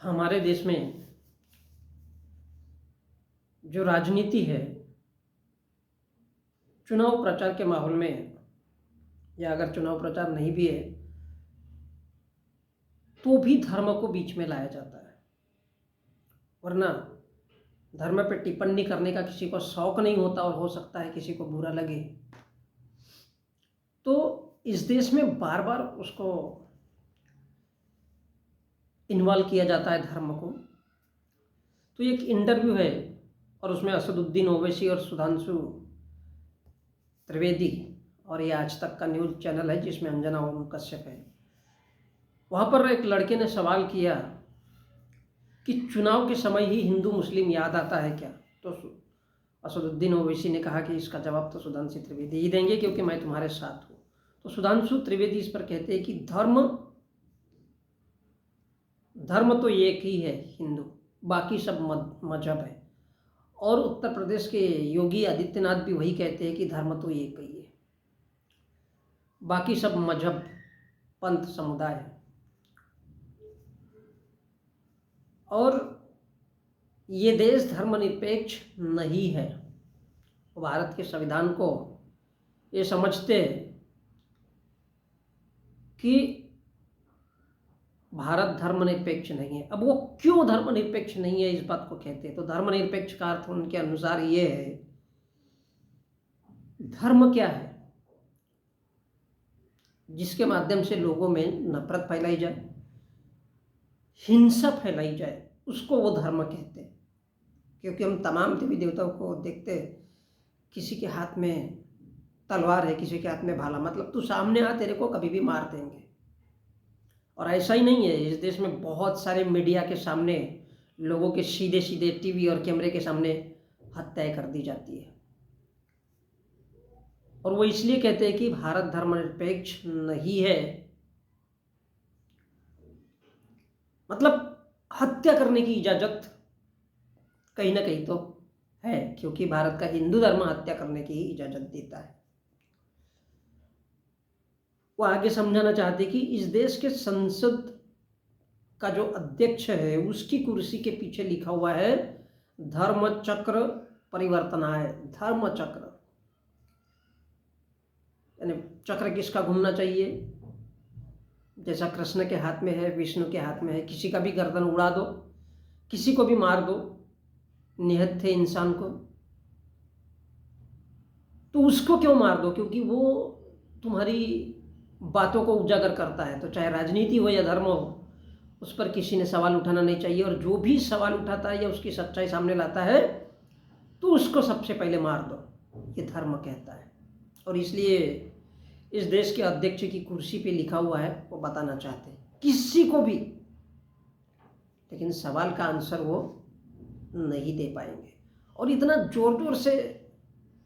हमारे देश में जो राजनीति है, चुनाव प्रचार के माहौल में, या अगर चुनाव प्रचार नहीं भी है तो भी धर्म को बीच में लाया जाता है। वरना धर्म पे टिप्पणी करने का किसी को शौक नहीं होता और हो सकता है किसी को बुरा लगे, तो इस देश में बार बार उसको इन्वॉल्व किया जाता है धर्म को। तो एक इंटरव्यू है और उसमें असदुद्दीन ओवैसी और सुधांशु त्रिवेदी, और ये आज तक का न्यूज़ चैनल है जिसमें अंजना ओम कश्यप है, वहाँ पर एक लड़के ने सवाल किया कि चुनाव के समय ही हिंदू मुस्लिम याद आता है क्या। तो असदुद्दीन ओवैसी ने कहा कि इसका जवाब तो सुधांशु त्रिवेदी ही देंगे क्योंकि मैं तुम्हारे साथ हूँ। तो सुधांशु त्रिवेदी इस पर कहते हैं कि धर्म तो एक ही है हिंदू, बाकी सब मजहब है। और उत्तर प्रदेश के योगी आदित्यनाथ भी वही कहते हैं कि धर्म तो एक ही है, बाकी सब मजहब पंथ समुदाय है। और ये देश धर्मनिरपेक्ष नहीं है। भारत के संविधान को ये समझते हैं कि भारत धर्मनिरपेक्ष नहीं है। अब वो क्यों धर्मनिरपेक्ष नहीं है इस बात को कहते हैं, तो धर्मनिरपेक्ष का अर्थ उनके अनुसार ये है, धर्म क्या है जिसके माध्यम से लोगों में नफरत फैलाई जाए, हिंसा फैलाई जाए, उसको वो धर्म कहते हैं। क्योंकि हम तमाम देवी देवताओं को देखते हैं, किसी के हाथ में तलवार है, किसी के हाथ में भाला, मतलब तू सामने आ, तेरे को कभी भी मार देंगे। और ऐसा ही नहीं है, इस देश में बहुत सारे मीडिया के सामने लोगों के सीधे सीधे टीवी और कैमरे के सामने हत्याएं कर दी जाती है। और वो इसलिए कहते हैं कि भारत धर्मनिरपेक्ष नहीं है, मतलब हत्या करने की इजाजत कहीं ना कहीं तो है, क्योंकि भारत का हिंदू धर्म हत्या करने की इजाजत देता है। वो आगे समझाना चाहते कि इस देश के संसद का जो अध्यक्ष है उसकी कुर्सी के पीछे लिखा हुआ है धर्म चक्र परिवर्तनाय। धर्म चक्र यानी चक्र किसका घूमना चाहिए, जैसा कृष्ण के हाथ में है, विष्णु के हाथ में है। किसी का भी गर्दन उड़ा दो, किसी को भी मार दो, निहत थे इंसान को, तो उसको क्यों मार दो, क्योंकि वो तुम्हारी बातों को उजागर करता है। तो चाहे राजनीति हो या धर्म हो, उस पर किसी ने सवाल उठाना नहीं चाहिए। और जो भी सवाल उठाता है या उसकी सच्चाई सामने लाता है तो उसको सबसे पहले मार दो, ये धर्म कहता है। और इसलिए इस देश के अध्यक्ष की कुर्सी पे लिखा हुआ है, वो बताना चाहते हैं किसी को भी, लेकिन सवाल का आंसर वो नहीं दे पाएंगे। और इतना जोर जोर से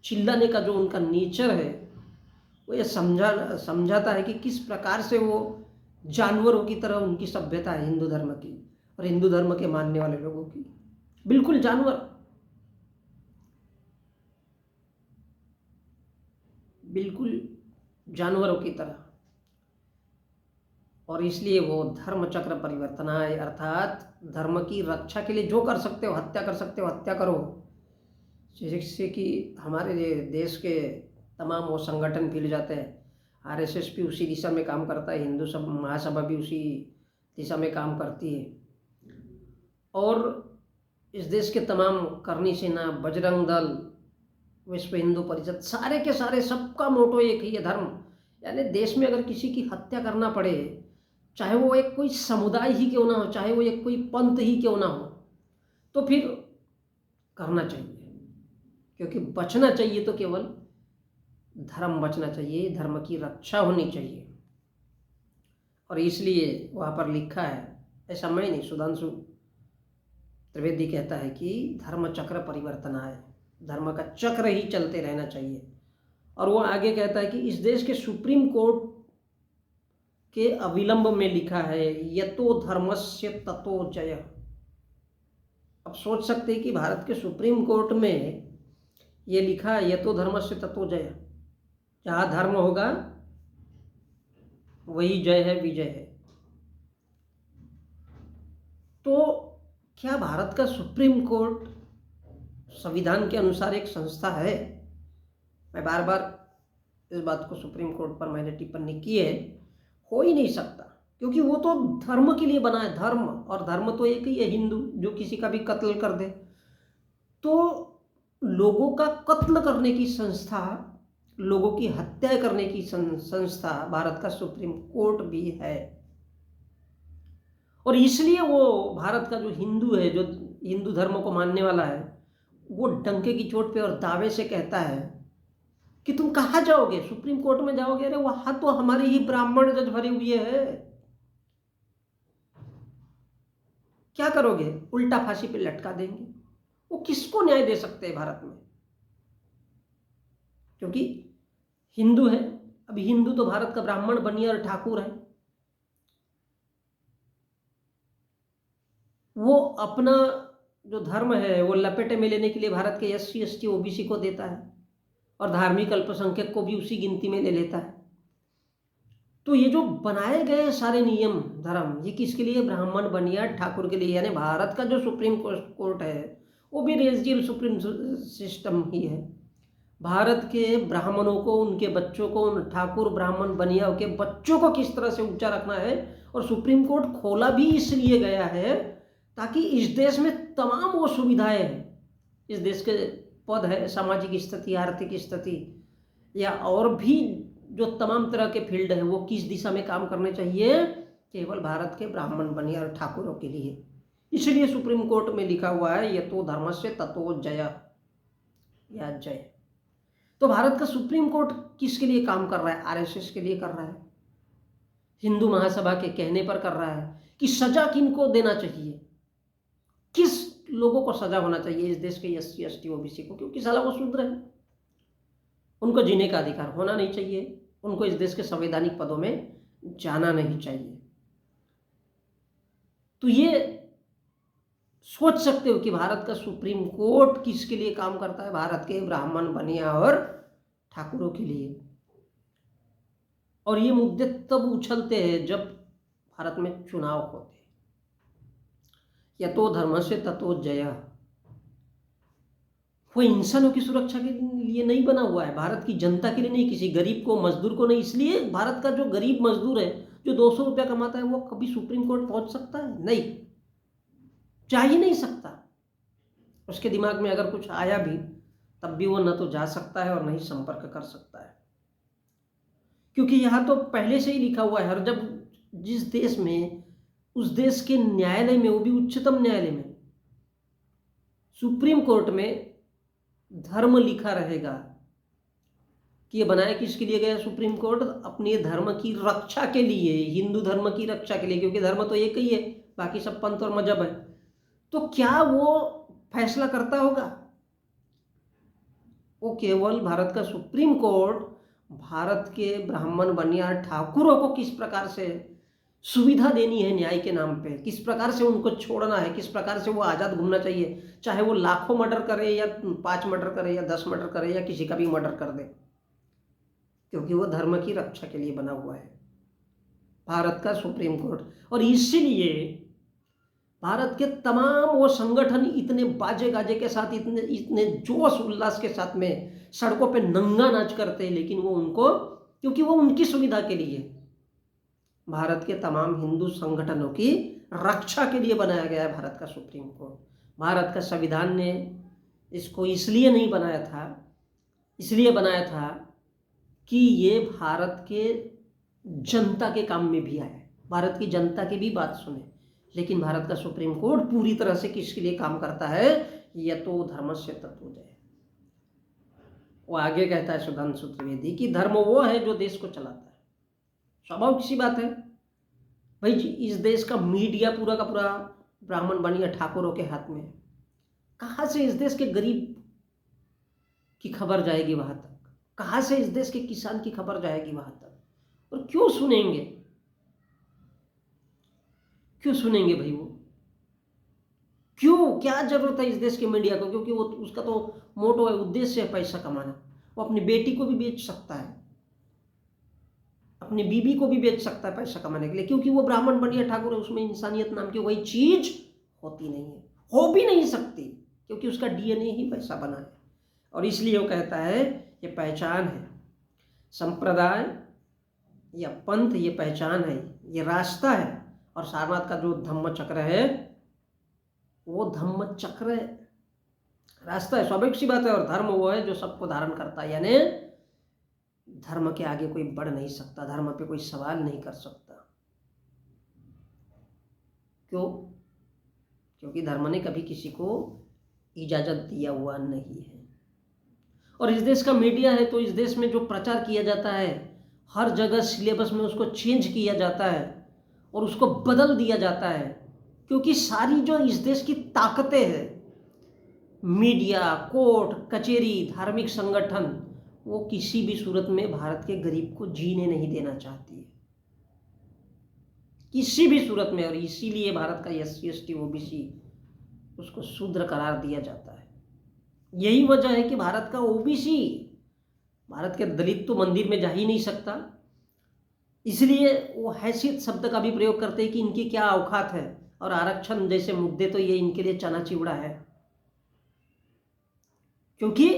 चिल्लाने का जो उनका नेचर है, वो ये समझाता है कि किस प्रकार से वो जानवरों की तरह उनकी सभ्यता है हिंदू धर्म की और हिंदू धर्म के मानने वाले लोगों की, बिल्कुल जानवर, बिल्कुल जानवरों की तरह। और इसलिए वो धर्म चक्र परिवर्तनाय, अर्थात धर्म की रक्षा के लिए जो कर सकते हो, हत्या कर सकते हो, हत्या करो। जैसे कि हमारे देश के तमाम वो संगठन फैल जाते हैं, आरएसएस भी उसी दिशा में काम करता है, हिंदू सब महासभा भी उसी दिशा में काम करती है। और इस देश के तमाम करनी सेना, बजरंग दल, विश्व हिंदू परिषद, सारे के सारे सबका मोटो एक ही है, धर्म। यानी देश में अगर किसी की हत्या करना पड़े, चाहे वो एक कोई समुदाय ही क्यों ना हो, चाहे वो एक कोई पंथ ही क्यों ना हो, तो फिर करना चाहिए। क्योंकि बचना चाहिए तो केवल धर्म बचना चाहिए, धर्म की रक्षा होनी चाहिए। और इसलिए वहाँ पर लिखा है, ऐसा मैं नहीं, सुधांशु त्रिवेदी कहता है कि धर्म चक्र परिवर्तनाय, धर्म का चक्र ही चलते रहना चाहिए। और वो आगे कहता है कि इस देश के सुप्रीम कोर्ट के अविलंब में लिखा है यतो धर्मस्य ततो जय। अब सोच सकते हैं कि भारत के सुप्रीम कोर्ट में ये लिखा है यतो धर्मस्य ततो जय, जहाँ धर्म होगा वही जय है, विजय है। तो क्या भारत का सुप्रीम कोर्ट संविधान के अनुसार एक संस्था है? मैं बार बार इस बात को सुप्रीम कोर्ट पर मैंने टिप्पणी की है, हो ही नहीं सकता, क्योंकि वो तो धर्म के लिए बना है, धर्म, और धर्म तो एक ही है, हिंदू, जो किसी का भी कत्ल कर दे। तो लोगों का कत्ल करने की संस्था, लोगों की हत्या करने की संस्था भारत का सुप्रीम कोर्ट भी है। और इसलिए वो भारत का जो हिंदू है, जो हिंदू धर्म को मानने वाला है, वो डंके की चोट पे और दावे से कहता है कि तुम कहाँ जाओगे, सुप्रीम कोर्ट में जाओगे? अरे वहां तो हमारे ही ब्राह्मण जज भरे हुए हैं, क्या करोगे? उल्टा फांसी पे लटका देंगे। वो किसको न्याय दे सकते हैं भारत में? क्योंकि हिंदू है। अभी हिंदू तो भारत का ब्राह्मण, बनिया और ठाकुर है। वो अपना जो धर्म है वो लपेटे में लेने के लिए भारत के SC ST OBC को देता है, और धार्मिक अल्पसंख्यक को भी उसी गिनती में ले लेता है। तो ये जो बनाए गए सारे नियम धर्म, ये किसके लिए? ब्राह्मण, बनिया, ठाकुर के लिए। यानी भारत का जो सुप्रीम कोर्ट है वो भी रेजियल सुप्रीम सिस्टम ही है। भारत के ब्राह्मणों को, उनके बच्चों को, उन ठाकुर, ब्राह्मण, बनिया के बच्चों को किस तरह से ऊंचा रखना है, और सुप्रीम कोर्ट खोला भी इसलिए गया है ताकि इस देश में तमाम वो सुविधाएं हैं, इस देश के पद है, सामाजिक स्थिति, आर्थिक स्थिति, या और भी जो तमाम तरह के फील्ड हैं, वो किस दिशा में काम करने चाहिए? केवल भारत के ब्राह्मण, बनिया और ठाकुरों के लिए। इसलिए सुप्रीम कोर्ट में लिखा हुआ है यतो धर्मस्य ततो जय, या जय। तो भारत का सुप्रीम कोर्ट किसके लिए काम कर रहा है? RSS के लिए कर रहा है, हिंदू महासभा के कहने पर कर रहा है कि सजा किनको देना चाहिए, किस लोगों को सजा होना चाहिए इस देश के SC ST OBC को, क्योंकि साला वो शूद्र है, उनको जीने का अधिकार होना नहीं चाहिए, उनको इस देश के संवैधानिक पदों में जाना नहीं चाहिए। तो ये सोच सकते हो कि भारत का सुप्रीम कोर्ट किसके लिए काम करता है? भारत के ब्राह्मण, बनिया और ठाकुरों के लिए। और ये मुद्दे तब उछलते हैं जब भारत में चुनाव होते हैं। यतो धर्मस्य ततो जय, वो इंसानों की सुरक्षा के लिए नहीं बना हुआ है, भारत की जनता के लिए नहीं, किसी गरीब को, मजदूर को नहीं। इसलिए भारत का जो गरीब मजदूर है, जो 200 रुपया कमाता है, वो कभी सुप्रीम कोर्ट पहुंच सकता है? नहीं, जा ही नहीं सकता। उसके दिमाग में अगर कुछ आया भी, तब भी वो न तो जा सकता है और न ही संपर्क कर सकता है, क्योंकि यहाँ तो पहले से ही लिखा हुआ है। हर जब जिस देश में, उस देश के न्यायालय में, वो भी उच्चतम न्यायालय में, सुप्रीम कोर्ट में धर्म लिखा रहेगा कि ये बनाया किसके लिए गया सुप्रीम कोर्ट? अपने धर्म की रक्षा के लिए, हिंदू धर्म की रक्षा के लिए, क्योंकि धर्म तो एक ही है, बाकी सब पंथ और मजहब है। तो क्या वो फैसला करता होगा? वो केवल भारत का सुप्रीम कोर्ट भारत के ब्राह्मण, बनिया, ठाकुरों को किस प्रकार से सुविधा देनी है न्याय के नाम पे, किस प्रकार से उनको छोड़ना है, किस प्रकार से वो आज़ाद घूमना चाहिए, चाहे वो लाखों मर्डर करे या 5 मर्डर करे या 10 मर्डर करे या किसी का भी मर्डर कर दे, क्योंकि वो धर्म की रक्षा के लिए बना हुआ है भारत का सुप्रीम कोर्ट। और इसीलिए भारत के तमाम वो संगठन इतने बाजे गाजे के साथ, इतने जोश उल्लास के साथ में सड़कों पे नंगा नाच करते हैं, लेकिन वो उनको, क्योंकि वो उनकी सुविधा के लिए, भारत के तमाम हिंदू संगठनों की रक्षा के लिए बनाया गया है भारत का सुप्रीम कोर्ट। भारत का संविधान ने इसको इसलिए नहीं बनाया था, इसलिए बनाया था कि ये भारत के जनता के काम में भी आए, भारत की जनता की भी बात सुने। लेकिन भारत का सुप्रीम कोर्ट पूरी तरह से किसके लिए काम करता है? यतो धर्मस्य ततो जय। वो आगे कहता है सुधांशु त्रिवेदी कि धर्म वो है जो देश को चलाता है। स्वाभाविक सी बात है भाई जी, इस देश का मीडिया पूरा का पूरा ब्राह्मण, बनिया, ठाकुरों के हाथ में। कहाँ से इस देश के गरीब की खबर जाएगी वहां तक? कहाँ से इस देश के किसान की खबर जाएगी वहां तक? और क्यों सुनेंगे, क्यों सुनेंगे भाई? वो क्यों, क्या जरूरत है इस देश के मीडिया को? क्योंकि वो, उसका तो मोटो है, उद्देश्य है पैसा कमाना। वो अपनी बेटी को भी बेच सकता है, अपनी बीबी को भी बेच सकता है पैसा कमाने के लिए, क्योंकि वो ब्राह्मण, बनिया, ठाकुर है, उसमें इंसानियत नाम की वही चीज होती नहीं है। हो भी नहीं सकती, क्योंकि उसका डीएनए ही वैसा बना है। और इसलिए वो कहता है ये पहचान है, संप्रदाय या पंथ ये पहचान है, ये रास्ता है। और सारनाथ का जो धम्म चक्र है वो धम्म चक्र है, रास्ता है, स्वाभाविक सी बात है। और धर्म वो है जो सबको धारण करता है, यानी धर्म के आगे कोई बढ़ नहीं सकता, धर्म पे कोई सवाल नहीं कर सकता। क्यों? क्योंकि धर्म ने कभी किसी को इजाजत दिया हुआ नहीं है। और इस देश का मीडिया है, तो इस देश में जो प्रचार किया जाता है हर जगह सिलेबस में उसको चेंज किया जाता है और उसको बदल दिया जाता है, क्योंकि सारी जो इस देश की ताकतें हैं, मीडिया, कोर्ट कचहरी, धार्मिक संगठन, वो किसी भी सूरत में भारत के गरीब को जीने नहीं देना चाहती है, किसी भी सूरत में। और इसीलिए भारत का SC ST OBC उसको शूद्र करार दिया जाता है। यही वजह है कि भारत का OBC, भारत के दलित तो मंदिर में जा ही नहीं सकता, इसलिए वो हैसियत शब्द का भी प्रयोग करते हैं कि इनकी क्या औकात है। और आरक्षण जैसे मुद्दे तो ये इनके लिए चना चिवड़ा है, क्योंकि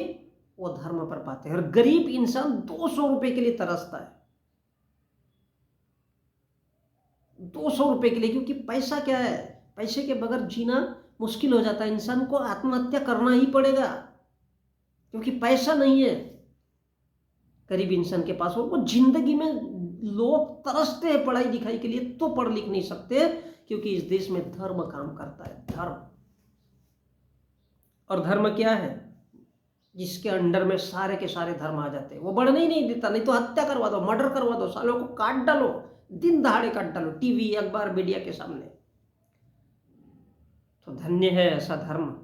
वो धर्म पर पाते हैं। और गरीब इंसान 200 रुपए के लिए तरसता है, 200 रुपए के लिए, क्योंकि पैसा क्या है, पैसे के बगैर जीना मुश्किल हो जाता है, इंसान को आत्महत्या करना ही पड़ेगा, क्योंकि पैसा नहीं है गरीब इंसान के पास। और वो जिंदगी में लोग तरसते हैं पढ़ाई लिखाई के लिए, तो पढ़ लिख नहीं सकते, क्योंकि इस देश में धर्म काम करता है, धर्म। और धर्म क्या है? जिसके अंडर में सारे के सारे धर्म आ जाते हैं, वो बढ़ने ही नहीं देता। नहीं तो हत्या करवा दो, मर्डर करवा दो, सालों को काट डालो, दिन दहाड़े काट डालो, टीवी अखबार मीडिया के सामने। तो धन्य है ऐसा धर्म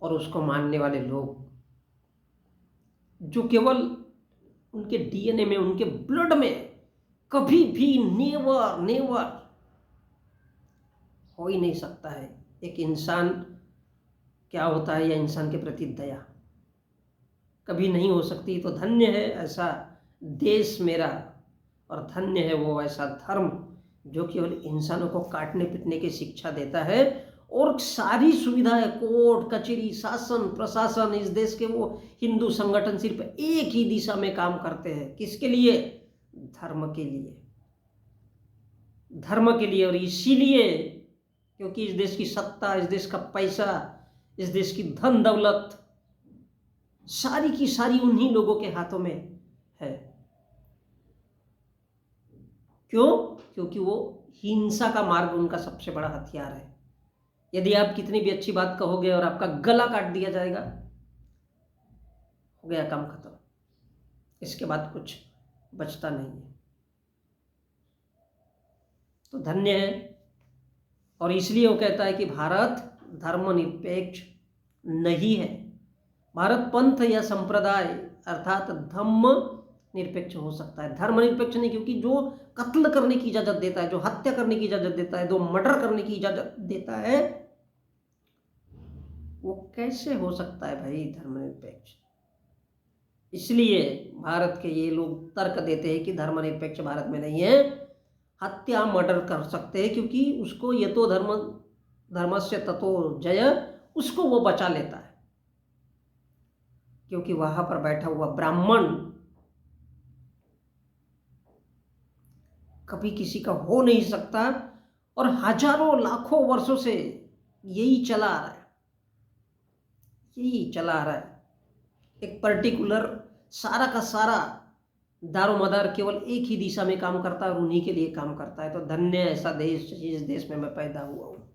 और उसको मानने वाले लोग, जो केवल उनके डीएनए में, उनके ब्लड में कभी भी नेवर नेवर हो ही नहीं सकता है एक इंसान क्या होता है या इंसान के प्रति दया, कभी नहीं हो सकती। तो धन्य है ऐसा देश मेरा, और धन्य है वो ऐसा धर्म जो केवल इंसानों को काटने पीटने की शिक्षा देता है। और सारी सुविधाएं, कोर्ट कचहरी, शासन प्रशासन, इस देश के वो हिंदू संगठन सिर्फ एक ही दिशा में काम करते हैं, किसके लिए? धर्म के लिए, धर्म के लिए। और इसीलिए क्योंकि इस देश की सत्ता, इस देश का पैसा, इस देश की धन दौलत सारी की सारी उन्हीं लोगों के हाथों में है। क्यों? क्योंकि वो हिंसा का मार्ग उनका सबसे बड़ा हथियार है। यदि आप कितनी भी अच्छी बात कहोगे और आपका गला काट दिया जाएगा, हो गया काम खत्म, इसके बाद कुछ बचता नहीं है। तो धन्य है। और इसलिए वो कहता है कि भारत धर्मनिरपेक्ष नहीं है, भारत पंथ या संप्रदाय अर्थात धम्म निरपेक्ष हो सकता है, धर्मनिरपेक्ष नहीं। क्योंकि जो कत्ल करने की इजाजत देता है, जो हत्या करने की इजाजत देता है, जो मर्डर करने की इजाजत देता है, वो कैसे हो सकता है भाई धर्मनिरपेक्ष? इसलिए भारत के ये लोग तर्क देते हैं कि धर्मनिरपेक्ष भारत में नहीं है, हत्या मर्डर कर सकते हैं, क्योंकि उसको ये तो धर्मस्य ततो जय, उसको वो बचा लेता है, क्योंकि वहां पर बैठा हुआ ब्राह्मण कभी किसी का हो नहीं सकता। और हजारों लाखों वर्षों से यही चला आ रहा है, यही चला आ रहा है। एक पर्टिकुलर सारा का सारा दारोमदार केवल एक ही दिशा में काम करता है और उन्हीं के लिए काम करता है। तो धन्य ऐसा देश जिस देश में मैं पैदा हुआ हूँ।